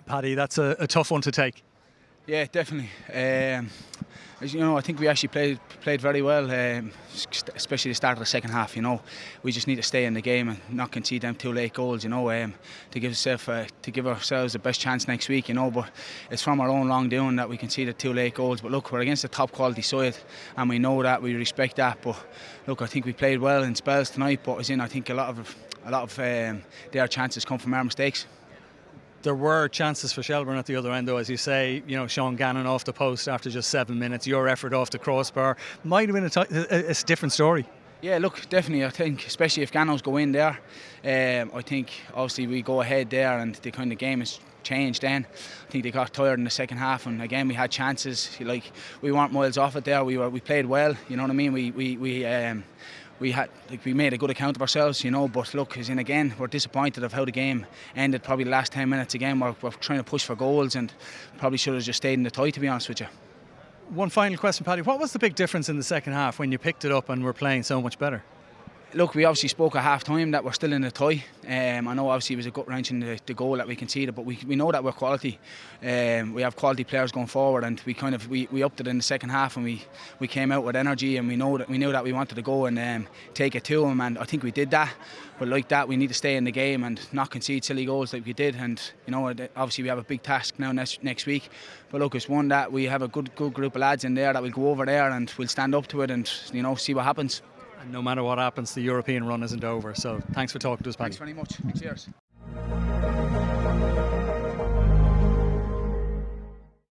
Paddy, that's a tough one to take. Yeah, definitely. As you know, I think we actually played very well, especially the start of the second half. You know, we just need to stay in the game and not concede them 2 late goals. You know, to give ourselves the best chance next week. You know, but it's from our own wrongdoing that we conceded 2 late goals. But look, we're against a top quality side, and we know that, we respect that. But look, I think we played well in spells tonight. But as in, I think a lot of their chances come from our mistakes. There were chances for Shelbourne at the other end, though, as you say. You know, Sean Gannon off the post after just 7 minutes. Your effort off the crossbar might have been a different story. Yeah, look, definitely. I think, especially if Gannos go in there, I think obviously we go ahead there, and the kind of game has changed. Then I think they got tired in the second half, and again we had chances. Like, we weren't miles off it there. We played well. You know what I mean? We made a good account of ourselves, you know. But look, as in, again, we're disappointed of how the game ended. Probably the last 10 minutes again, we're trying to push for goals, and probably should have just stayed in the tie, to be honest with you. One final question, Paddy. What was the big difference in the second half when you picked it up and were playing so much better? Look, we obviously spoke at half time that we're still in the tie. I know obviously it was a gut wrench in the goal that we conceded, but we know that we're quality. We have quality players going forward, and we upped it in the second half, and we came out with energy, and we knew that we wanted to go and take it to them, and I think we did that. But like that, we need to stay in the game and not concede silly goals like we did. And you know, obviously we have a big task now next week. But look, it's one that we have a good group of lads in there that will go over there and we'll stand up to it and, you know, see what happens. No matter what happens, the European run isn't over. So thanks for talking to us, Paddy. Thanks very much. Cheers.